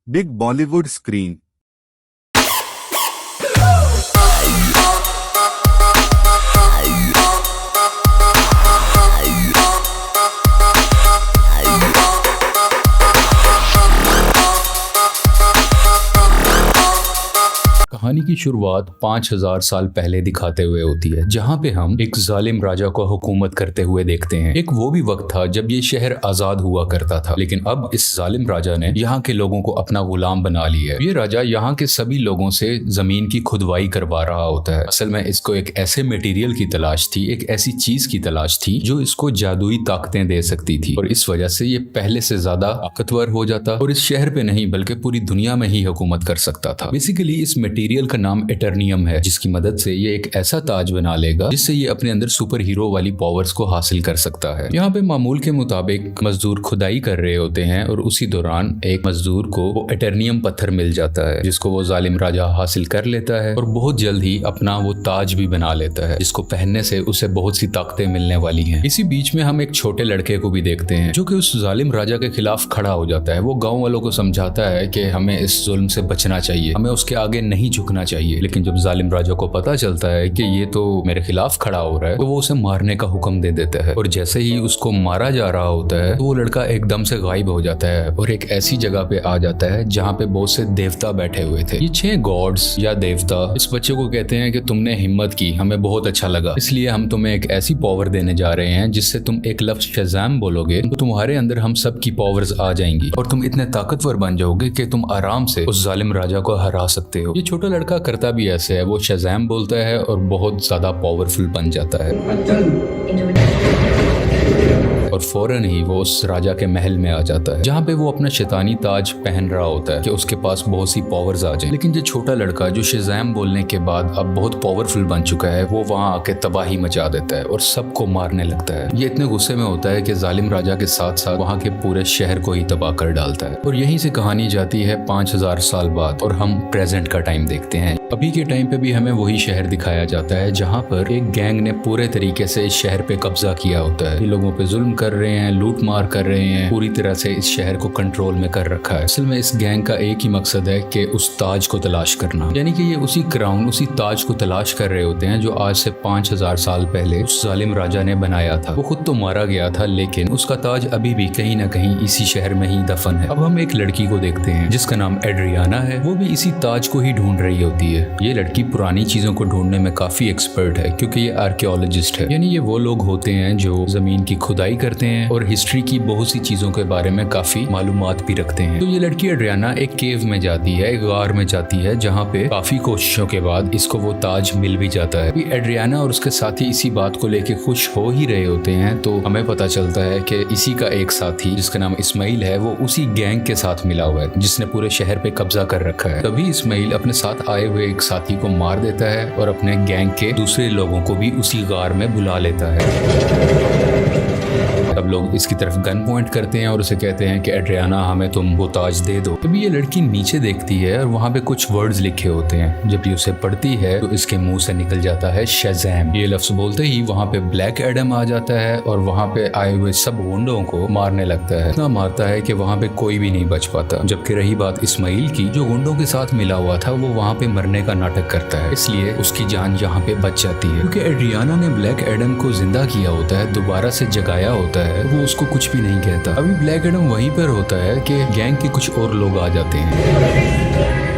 Big Bollywood screen. कहानी की शुरुआत 5000 साल पहले दिखाते हुए होती है, जहाँ पे हम एक जालिम राजा को हुकूमत करते हुए देखते हैं। एक वो भी वक्त था जब ये शहर आजाद हुआ करता था, लेकिन अब इस जालिम राजा ने यहाँ के लोगों को अपना गुलाम बना लिया है। ये राजा यहाँ के सभी लोगों से जमीन की खुदवाई करवा रहा होता है। असल में इसको एक ऐसे मटेरियल की तलाश थी, एक ऐसी चीज की तलाश थी जो इसको जादुई ताकतें दे सकती थी, और इस वजह से ये पहले से ज्यादा ताकतवर हो जाता और इस शहर पे नहीं बल्कि पूरी दुनिया में ही हुकूमत कर सकता था। बेसिकली इस मटेरियल का नाम एटर्नियम है, जिसकी मदद से ये एक ऐसा ताज बना लेगा जिससे ये अपने अंदर सुपर हीरो वाली पावर्स को हासिल कर सकता है। यहाँ पे मामूल के मुताबिक मजदूर खुदाई कर रहे होते हैं और उसी दौरान एक मजदूर को वो एटर्नियम पत्थर मिल जाता है, जिसको वो जालिम राजा हासिल कर लेता है और बहुत जल्द ही अपना वो ताज भी बना लेता है, जिसको पहनने से उसे बहुत सी ताकतें मिलने वाली हैं। इसी बीच में हम एक छोटे लड़के को भी देखते हैं जो कि उस जालिम राजा के खिलाफ खड़ा हो जाता है। वो गाँव वालों को समझाता है कि हमें इस जुल्म से बचना चाहिए, हमें उसके आगे नहीं झुकना चाहिए। लेकिन जब जालिम राजा को पता चलता है कि ये तो मेरे खिलाफ खड़ा हो रहा है, तो वो उसे मारने का हुक्म दे देता है, और जैसे ही उसको मारा जा रहा होता है तो वो लड़का एकदम से गायब हो जाता है और एक ऐसी जगह पे आ जाता है जहाँ पे बहुत से देवता बैठे हुए थे। ये 6 गॉड्स या देवता इस बच्चे को कहते हैं कि तुमने हिम्मत की, हमें बहुत अच्छा लगा, इसलिए हम तुम्हें एक ऐसी पावर देने जा रहे हैं जिससे तुम एक लफ्ज शज़ाम बोलोगे तो तुम्हारे अंदर हम सब की पावर्स आ जाएंगी और तुम इतने ताकतवर बन जाओगे कि तुम आराम से उस जालिम राजा को हरा सकते हो। ये छोटा लड़का करता भी ऐसे है, वो शज़ाम बोलता है और बहुत ज्यादा पावरफुल बन जाता है और फौरन ही वो उस राजा के महल में आ जाता है, जहाँ पे वो अपना शैतानी ताज पहन रहा होता है कि उसके पास बहुत सी पावर्स आ जाए। लेकिन ये छोटा लड़का जो शज़ाम बोलने के बाद अब बहुत पावरफुल बन चुका है, वो वहाँ आके तबाही मचा देता है और सबको मारने लगता है। ये इतने गुस्से में होता है कि जालिम राजा के साथ साथ वहाँ के पूरे शहर को ही तबाह कर डालता है। और यहीं से कहानी जाती है 5000 साल बाद और हम प्रेजेंट का टाइम देखते हैं। अभी के टाइम पे भी हमें वही शहर दिखाया जाता है जहाँ पर एक गैंग ने पूरे तरीके से इस शहर पे कब्जा किया होता है। ये लोगों पे जुल्म कर रहे हैं, लूट मार कर रहे हैं, पूरी तरह से इस शहर को कंट्रोल में कर रखा है। असल में इस गैंग का एक ही मकसद है कि उस ताज को तलाश करना, यानी कि ये उसी क्राउन, उसी ताज को तलाश कर रहे होते हैं जो आज से 5000 साल पहले उस जालिम राजा ने बनाया था। वो खुद तो मारा गया था, लेकिन उसका ताज अभी भी कहीं ना कहीं इसी शहर में ही दफन है। अब हम एक लड़की को देखते हैं जिसका नाम एड्रियाना है। वो भी इसी ताज को ही ढूंढ रही होती है। ये लड़की पुरानी चीजों को ढूंढने में काफी एक्सपर्ट है, क्योंकि ये आर्कियोलॉजिस्ट है, यानी ये वो लोग होते हैं जो जमीन की खुदाई करते हैं और हिस्ट्री की बहुत सी चीजों के बारे में काफी मालूमात भी रखते हैं। तो ये लड़की एड्रियाना एक केव में जाती है, एक गार में जाती है, जहाँ पे काफी कोशिशों के बाद इसको वो ताज मिल भी जाता है। एड्रियाना और उसके साथी इसी बात को लेके खुश हो ही रहे होते हैं, तो हमें पता चलता है कि इसी का एक साथी जिसका नाम इस्माइल है, वो उसी गैंग के साथ मिला हुआ है जिसने पूरे शहर पे कब्जा कर रखा है। तभी इस्माइल अपने साथ आए हुए एक साथी को मार देता है और अपने गैंग के दूसरे लोगों को भी उसी गार में बुला लेता है। तब लोग इसकी तरफ गन पॉइंट करते हैं और उसे कहते हैं कि एड्रियाना हमें तुम वो ताज दे दो। तभी ये लड़की नीचे देखती है और वहाँ पे कुछ वर्ड्स लिखे होते हैं। जब ये उसे पढ़ती है तो इसके मुंह से निकल जाता है शज़ाम। ये लफ्ज बोलते ही वहाँ पे ब्लैक एडम आ जाता है और वहाँ पे आए हुए सब गुंडों को मारने लगता है। इतना मारता है कि वहाँ पे कोई भी नहीं बच पाता। जबकि रही बात इस्माइल की, जो गुंडों के साथ मिला हुआ था, वो वहाँ पे मरने का नाटक करता है, इसलिए उसकी जान यहाँ पे बच जाती है। क्योंकि एड्रियाना ने ब्लैक एडम को जिंदा किया होता है, दोबारा से जगाया होता है, वो उसको कुछ भी नहीं कहता। अभी ब्लैक एडम वहीं पर होता है कि गैंग के कुछ और लोग आ जाते हैं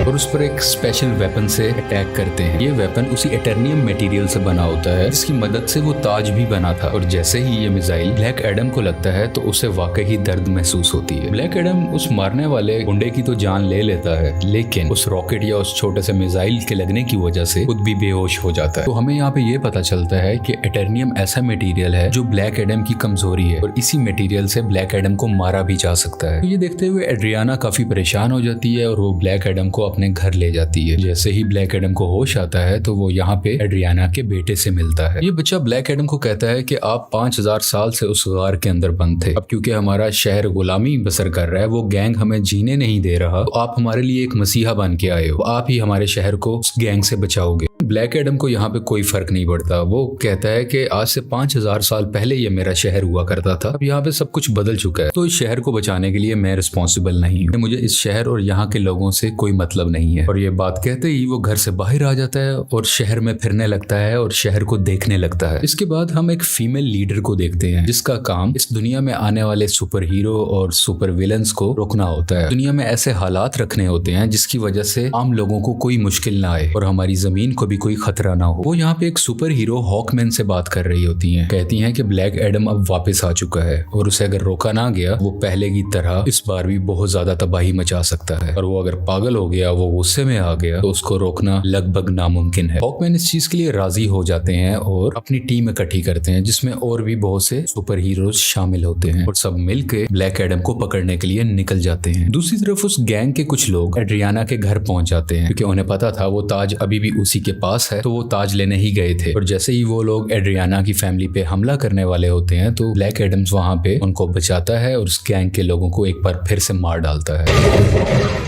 और उस पर एक स्पेशल वेपन से अटैक करते हैं। ये वेपन उसी एटर्नियम मटेरियल से बना होता है जिसकी मदद से वो ताज भी बना था। और जैसे ही ये मिसाइल ब्लैक एडम को लगता है तो उसे वाकई ही दर्द महसूस होती है। ब्लैक एडम उस मारने वाले गुंडे की तो जान ले लेता है, लेकिन उस रॉकेट या उस छोटे से मिसाइल के लगने की वजह से खुद भी बेहोश हो जाता है। तो हमें यहाँ पे ये पता चलता है कि एटर्नियम ऐसा मटेरियल है जो ब्लैक एडम की कमजोरी है और इसी मटेरियल से ब्लैक एडम को मारा भी जा सकता है। तो ये देखते हुए एड्रियाना काफी परेशान हो जाती है और वो ब्लैक एडम को अपने घर ले जाती है। जैसे ही ब्लैक एडम को होश आता है तो वो यहाँ पे एड्रियाना के बेटे से मिलता है। ये बच्चा ब्लैक एडम को कहता है कि आप 5000 साल से उस गार के अंदर बंद थे, अब क्योंकि हमारा शहर गुलामी बसर कर रहा है, वो गैंग हमें जीने नहीं दे रहा, तो आप हमारे लिए एक मसीहा बन के आए हो, आप ही हमारे शहर को उस गैंग से बचाओगे। ब्लैक एडम को यहाँ पे कोई फर्क नहीं पड़ता। वो कहता है कि आज से 5000 साल पहले ये मेरा शहर हुआ करता था, अब यहाँ पे सब कुछ बदल चुका है, तो इस शहर को बचाने के लिए मैं रिस्पॉन्सिबल नहीं हूँ। मुझे इस शहर और यहाँ के लोगों से कोई मतलब नहीं है। और ये बात कहते ही वो घर से बाहर आ जाता है और शहर में फिरने लगता है और शहर को देखने लगता है। इसके बाद हम एक फीमेल लीडर को देखते हैं जिसका काम इस दुनिया में आने वाले सुपर हीरो और सुपर विलन्स को रोकना होता है। दुनिया में ऐसे हालात रखने होते हैं जिसकी वजह से आम लोगों को कोई मुश्किल ना आए और हमारी जमीन को भी कोई खतरा ना हो। वो यहाँ पे एक सुपर हीरो हॉकमैन से बात कर रही होती हैं। कहती हैं कि ब्लैक एडम अब वापस आ चुका है और उसे अगर रोका ना गया वो पहले की तरह इस बार भी बहुत ज्यादा तबाही मचा सकता है, और वो अगर पागल हो गया, वो गुस्से में आ गया, तो उसको रोकना लगभग नामुमकिन है। हॉकमैन इस चीज के लिए राजी हो जाते हैं और अपनी टीम इकट्ठी करते हैं जिसमें और भी बहुत से सुपर हीरोज शामिल होते हैं और सब मिलकर ब्लैक एडम को पकड़ने के लिए निकल जाते हैं। दूसरी तरफ उस गैंग के कुछ लोग एड्रियाना के घर पहुंच जाते हैं क्योंकि उन्हें पता था वो ताज अभी भी उसी के पास है, तो वो ताज लेने ही गए थे। और जैसे ही वो लोग एड्रियाना की फैमिली पे हमला करने वाले होते हैं तो ब्लैक एडम्स वहां पे उनको बचाता है और उस गैंग के लोगों को एक बार फिर से मार डालता है।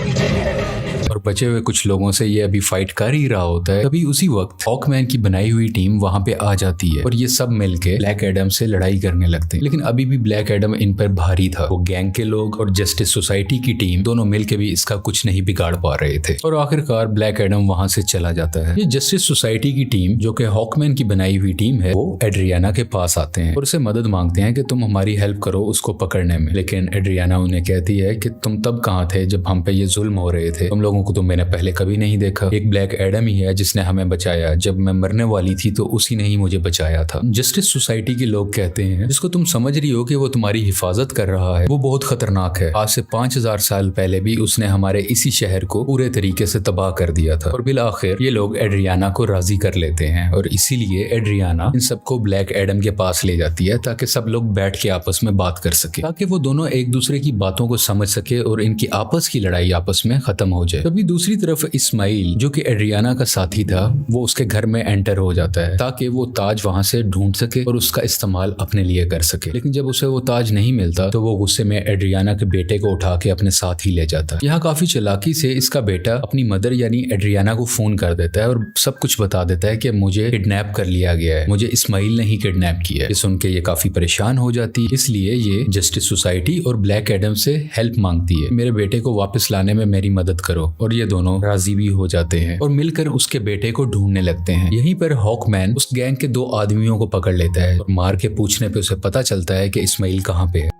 और बचे हुए कुछ लोगों से ये अभी फाइट कर ही रहा होता है, तभी उसी वक्त हॉकमैन की बनाई हुई टीम वहां पे आ जाती है और ये सब मिलके ब्लैक एडम से लड़ाई करने लगते हैं। लेकिन अभी भी ब्लैक एडम इन पर भारी था। वो गैंग के लोग और जस्टिस सोसाइटी की टीम दोनों मिलके भी इसका कुछ नहीं बिगाड़ पा रहे थे और आखिरकार ब्लैक एडम वहां से चला जाता है। ये जस्टिस सोसाइटी की टीम जो कि हॉकमैन की बनाई हुई टीम है, वो एड्रियाना के पास आते हैं और उसे मदद मांगते हैं कि तुम हमारी हेल्प करो उसको पकड़ने में। लेकिन एड्रियाना उन्हें कहती है कि तुम तब कहाँ थे जब हम पे ये जुल्म हो रहे थे, तुम लोगों को तो मैंने पहले कभी नहीं देखा। एक ब्लैक एडम ही है जिसने हमें बचाया, जब मैं मरने वाली थी तो उसी ने ही मुझे बचाया था। जस्टिस सोसाइटी के लोग कहते हैं जिसको तुम समझ रही हो कि वो तुम्हारी हिफाजत कर रहा है वो बहुत खतरनाक है। आज से 5000 साल पहले भी उसने हमारे इसी शहर को पूरे तरीके से तबाह कर दिया था। और बिल आखिर ये लोग एड्रियाना को राजी कर लेते हैं और इसीलिए एड्रियाना इन सबको ब्लैक एडम के पास ले जाती है ताकि सब लोग बैठ के आपस में बात कर सके, ताकि वो दोनों एक दूसरे की बातों को समझ सके और इनकी आपस की लड़ाई आपस में खत्म हो जाए। तभी दूसरी तरफ इस्माइल जो कि एड्रियाना का साथी था वो उसके घर में एंटर हो जाता है ताकि वो ताज वहां से ढूंढ सके और उसका इस्तेमाल अपने लिए कर सके। लेकिन जब उसे वो ताज नहीं मिलता तो वो गुस्से में एड्रियाना के बेटे को उठा के अपने साथ ही ले जाता है। यहाँ काफी चालाकी से इसका बेटा अपनी मदर यानी एड्रियाना को फोन कर देता है और सब कुछ बता देता है कि मुझे किडनैप कर लिया गया है, मुझे इस्माइल ने ही किडनैप किया है। सुन के ये काफी परेशान हो जाती है, इसलिए ये जस्टिस सोसाइटी और ब्लैक एडम से हेल्प मांगती है, मेरे बेटे को वापस लाने में मेरी मदद करो। और ये दोनों राजी भी हो जाते हैं और मिलकर उसके बेटे को ढूंढने लगते हैं। यहीं पर हॉकमैन उस गैंग के 2 आदमियों को पकड़ लेता है और मार के पूछने पे उसे पता चलता है कि इस्माइल कहाँ पे है।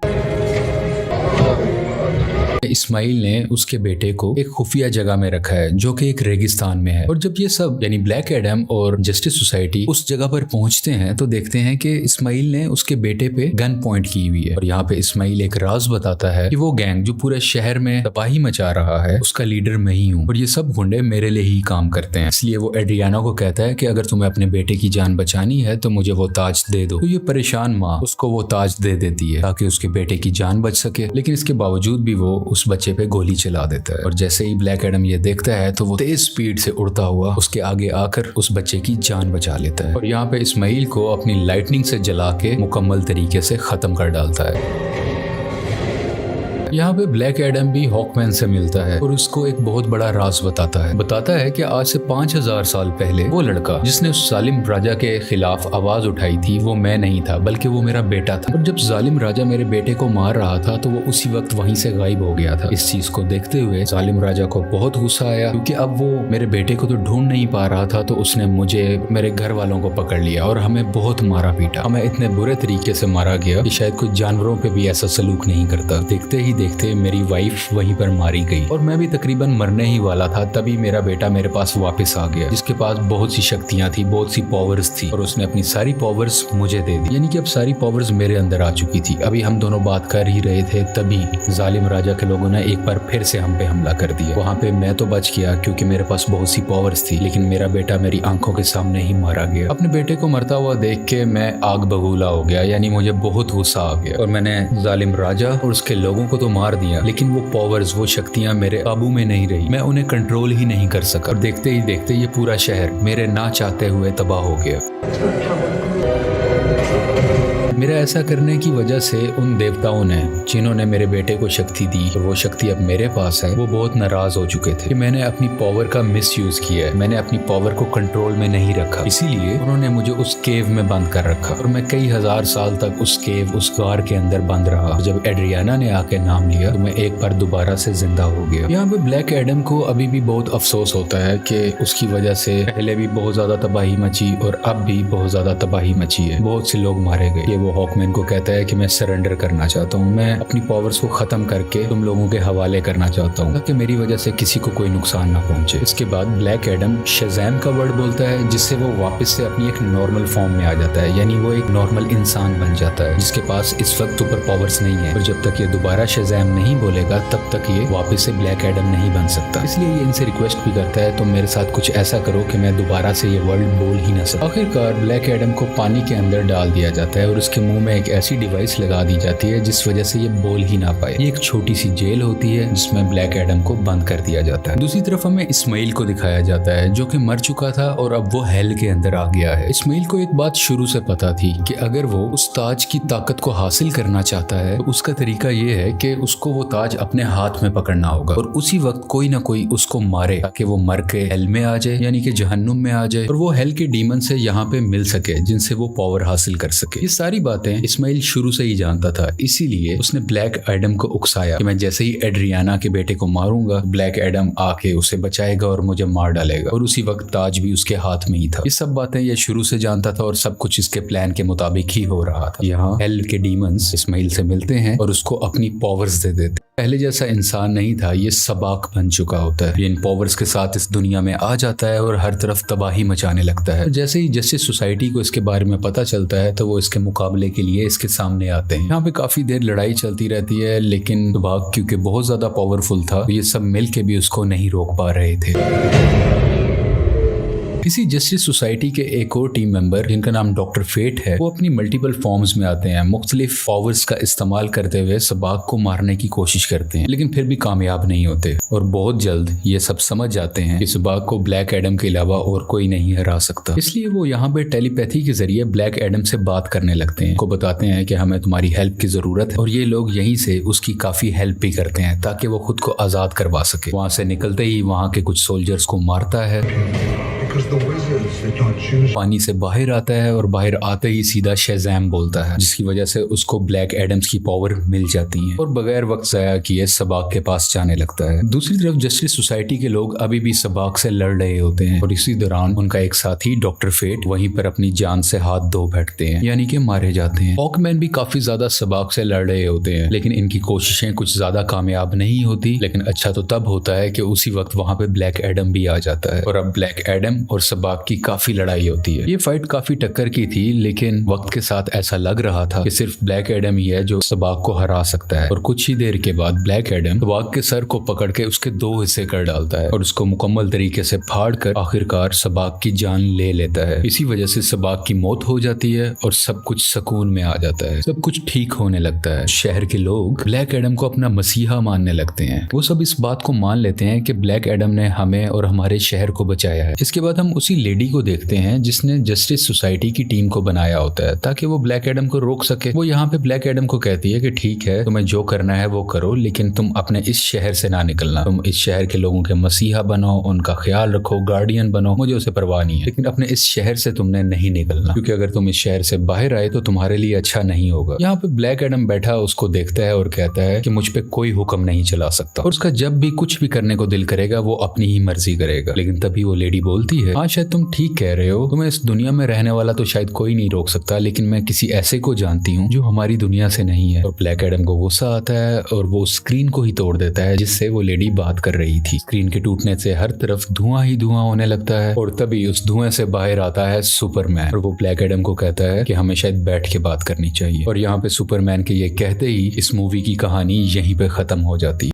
इस्माइल ने उसके बेटे को एक खुफिया जगह में रखा है जो कि एक रेगिस्तान में है। और जब ये सब यानी ब्लैक एडम और जस्टिस सोसाइटी उस जगह पर पहुंचते हैं तो देखते हैं कि इस्माइल ने उसके बेटे पे गन पॉइंट की हुई है। और यहाँ पे इस्माइल एक राज बताता है कि वो गैंग जो पूरे शहर में तबाही मचा रहा है उसका लीडर मैं ही हूँ और ये सब गुंडे मेरे लिए ही काम करते हैं। इसलिए वो एड्रियाना को कहता है कि अगर तुम्हें अपने बेटे की जान बचानी है तो मुझे वो ताज दे दो। तो ये परेशान माँ उसको वो ताज दे देती है ताकि उसके बेटे की जान बच सके। लेकिन इसके बावजूद भी वो उस बच्चे पे गोली चला देता है और जैसे ही ब्लैक एडम ये देखता है तो वो तेज स्पीड से उड़ता हुआ उसके आगे आकर उस बच्चे की जान बचा लेता है और यहाँ पे इस्माइल को अपनी लाइटनिंग से जला के मुकम्मल तरीके से खत्म कर डालता है। यहाँ पे ब्लैक एडम भी हॉकमैन से मिलता है और उसको एक बहुत बड़ा राज बताता है कि आज से 5000 साल पहले वो लड़का जिसने उस जालिम राजा के खिलाफ आवाज उठाई थी वो मैं नहीं था बल्कि वो मेरा बेटा था। और जब जालिम राजा मेरे बेटे को मार रहा था तो वो उसी वक्त वहीं से गायब हो गया था। इस चीज को देखते हुए जालिम राजा को बहुत गुस्सा आया क्योंकि अब वो मेरे बेटे को तो ढूंढ नहीं पा रहा था, तो उसने मुझे मेरे घर वालों को पकड़ लिया और हमें बहुत मारा पीटा। हमें इतने बुरे तरीके से मारा गया कि शायद कोई जानवरों पे भी ऐसा सलूक नहीं करता। देखते ही देखते मेरी वाइफ वहीं पर मारी गई और मैं भी तकरीबन मरने ही वाला था, तभी मेरा बेटा मेरे पास वापस आ गया जिसके पास बहुत सी शक्तियां थी, बहुत सी पावर्स थी और उसने अपनी सारी पावर्स मुझे दे दी। यानी कि अब सारी पावर्स मेरे अंदर आ चुकी थी। अभी हम दोनों बात कर ही रहे थे तभी जालिम राजा के लोगों ने एक बार फिर से हम पे हमला कर दिया। वहाँ पे मैं तो बच गया क्योंकि मेरे पास बहुत सी पावर्स थी, लेकिन मेरा बेटा मेरी आंखों के सामने ही मारा गया। अपने बेटे को मरता हुआ देख के मैं आग बबूला हो गया, यानी मुझे बहुत गुस्सा आ गया और मैंने जालिम राजा और उसके लोगों को तो मार दिया, लेकिन वो पावर्स, वो शक्तियां मेरे काबू में नहीं रही। मैं उन्हें कंट्रोल ही नहीं कर सका और देखते ही देखते ये पूरा शहर मेरे ना चाहते हुए तबाह हो गया। मेरा ऐसा करने की वजह से उन देवताओं ने, जिन्होंने मेरे बेटे को शक्ति दी और वो शक्ति अब मेरे पास है, वो बहुत नाराज हो चुके थे कि मैंने अपनी पावर का मिसयूज किया है, मैंने अपनी पावर को कंट्रोल में नहीं रखा। इसीलिए उन्होंने मुझे उस केव में बंद कर रखा और मैं कई हजार साल तक उस केव, उस गार के अंदर बंद रहा। जब एड्रियाना ने आके नाम लिया तो मैं एक बार दोबारा से जिंदा हो गया। यहाँ पे ब्लैक एडम को अभी भी बहुत अफसोस होता है कि उसकी वजह से पहले भी बहुत ज्यादा तबाही मची और अब भी बहुत ज्यादा तबाही मची है, बहुत से लोग मारे गए। ये वो हॉकमैन को कहता है कि मैं सरेंडर करना चाहता हूँ, मैं अपनी पावर्स को खत्म करके तुम लोगों के हवाले करना चाहता हूँ ताकि मेरी वजह से किसी को कोई नुकसान ना पहुंचे। इसके बाद ब्लैक एडम शज़ैम का वर्ड बोलता है, जिससे वो वापस से अपनी एक नॉर्मल फॉर्म में आ जाता है, यानी वो एक नॉर्मल इंसान बन जाता है जिसके पास इस वक्त सुपर पावर्स नहीं है। और जब तक ये दोबारा शज़ैम नहीं बोलेगा तब तक ये वापस से ब्लैक एडम नहीं बन सकता। इसलिए ये इनसे रिक्वेस्ट भी करता है, तुम मेरे साथ कुछ ऐसा करो कि मैं दोबारा से ये वर्ड बोल ही ना सकूं। आखिरकार ब्लैक एडम को पानी के अंदर डाल दिया जाता है और उसके मुंह में एक ऐसी डिवाइस लगा दी जाती है जिस वजह से ये बोल ही ना पाए। ये एक छोटी सी जेल होती है जिसमें ब्लैक एडम को बंद कर दिया जाता है। दूसरी तरफ हमें इस्माइल को दिखाया जाता है जो कि मर चुका था और अब वो हेल के अंदर आ गया है। इस्माइल को एक बात शुरू से पता थी कि अगर वो उस ताज की ताकत को हासिल करना चाहता है तो उसका तरीका ये है कि उसको वो ताज अपने हाथ में पकड़ना होगा और उसी वक्त कोई ना कोई उसको मारे ताकि वो मर के हेल में आ जाए, यानी कि जहन्नुम में आ जाए, और वो हेल के डीमन से यहाँ पे मिल सके जिनसे वो पावर हासिल कर सके। ये सारी बातें इस्माइल शुरू से ही जानता था, इसीलिए उसने ब्लैक एडम को उकसाया कि मैं जैसे ही एड्रियाना के बेटे को मारूंगा ब्लैक एडम आके उसे बचाएगा और मुझे मार डालेगा, और उसी वक्त ताज भी उसके हाथ में ही था। ये सब बातें ये शुरू से जानता था और सब कुछ इसके प्लान के मुताबिक ही हो रहा था। यहाँ हेल के डीमंस इस्माइल से मिलते हैं और उसको अपनी पावर्स दे देते। पहले जैसा इंसान नहीं था, ये सबाक बन चुका होता है। ये इन पावर्स के साथ इस दुनिया में आ जाता है और हर तरफ तबाही मचाने लगता है। जैसे ही जस्टिस सोसाइटी को इसके बारे में पता चलता है तो वो इसके मुकाबले के लिए इसके सामने आते हैं। यहाँ पे काफी देर लड़ाई चलती रहती है, लेकिन सबाक क्योंकि बहुत ज्यादा पावरफुल था तो ये सब मिल के भी उसको नहीं रोक पा रहे थे। इसी जस्टिस सोसाइटी के एक और टीम मेंबर जिनका नाम डॉक्टर फेट है, वो अपनी मल्टीपल फॉर्म्स में आते हैं, मुख्तलिफ पावर्स का इस्तेमाल करते हुए सबाक को मारने की कोशिश करते हैं, लेकिन फिर भी कामयाब नहीं होते। और बहुत जल्द ये सब समझ जाते हैं कि सबाक को ब्लैक एडम के अलावा और कोई नहीं हरा सकता। इसलिए वो यहाँ पे टेलीपैथी के जरिए ब्लैक एडम से बात करने लगते हैं, को बताते हैं कि हमें तुम्हारी हेल्प की जरूरत है, और ये लोग यहीं से उसकी काफी हेल्प भी करते हैं ताकि वो खुद को आजाद करवा सके। वहां से निकलते ही वहां के कुछ सोल्जर्स को मारता है, पानी से बाहर आता है और बाहर आते ही सीधा शज़ैम बोलता है, जिसकी वजह से उसको ब्लैक एडम्स की पावर मिल जाती है और बगैर वक्त ज़ाया किए सबाक के पास जाने लगता है। दूसरी तरफ जस्टिस सोसाइटी के लोग अभी भी सबाक से लड़ रहे होते हैं और इसी दौरान उनका एक साथी डॉक्टर फेट वहीं पर अपनी जान से हाथ धो बैठते हैं, यानी कि मारे जाते हैं। हॉकमैन भी काफी ज्यादा सबाक से लड़ रहे होते हैं, लेकिन इनकी कोशिशें कुछ ज्यादा कामयाब नहीं होती। लेकिन अच्छा तो तब होता है कि उसी वक्त वहां पे ब्लैक एडम भी आ जाता है और अब ब्लैक एडम और सबाक की काफी लड़ाई होती है। ये फाइट काफी टक्कर की थी, लेकिन वक्त के साथ ऐसा लग रहा था कि सिर्फ ब्लैक एडम ही है जो सबाक को हरा सकता है। और कुछ ही देर के बाद ब्लैक एडम सबाक के सर को पकड़ के उसके दो हिस्से कर डालता है और उसको मुकम्मल तरीके से फाड़ कर आखिरकार सबाक की जान ले लेता है। इसी वजह से सबाक की मौत हो जाती है और सब कुछ सुकून में आ जाता है, सब कुछ ठीक होने लगता है। शहर के लोग ब्लैक एडम को अपना मसीहा मानने लगते हैं। वो सब इस बात को मान लेते हैं कि ब्लैक एडम ने हमें और हमारे शहर को बचाया है। इसके बाद हम उसी लेडी को देखते हैं जिसने जस्टिस सोसाइटी की टीम को बनाया होता है ताकि वो ब्लैक एडम को रोक सके। वो यहाँ पे ब्लैक एडम को कहती है कि ठीक है, तुम्हें जो करना है वो करो, लेकिन तुम अपने इस शहर से ना निकलना। तुम इस शहर के लोगों के मसीहा बनो, उनका ख्याल रखो, गार्डियन बनो, मुझे उसे परवाह नहीं है, लेकिन अपने इस शहर से तुमने नहीं निकलना, क्योंकि अगर तुम इस शहर से बाहर आए तो तुम्हारे लिए अच्छा नहीं होगा। यहाँ पे ब्लैक एडम बैठा उसको देखता है और कहता है कि मुझ पे कोई हुक्म नहीं चला सकता और उसका जब भी कुछ भी करने को दिल करेगा वो अपनी ही मर्जी करेगा। लेकिन तभी वो लेडी बोलती है, हाँ शायद तुम ठीक कह रहे हो, तुम्हें इस दुनिया में रहने वाला तो शायद कोई नहीं रोक सकता, लेकिन मैं किसी ऐसे को जानती हूँ जो हमारी दुनिया से नहीं है। और ब्लैक एडम को गुस्सा आता है और वो स्क्रीन को ही तोड़ देता है जिससे वो लेडी बात कर रही थी। स्क्रीन के टूटने से हर तरफ धुआं ही धुआं होने लगता है और तभी उस धुएं से बाहर आता है सुपरमैन और वो ब्लैक एडम को कहता है कि हमें शायद बैठ के बात करनी चाहिए। और यहाँ पे सुपरमैन के ये कहते ही इस मूवी की कहानी यहीं पे खत्म हो जाती है।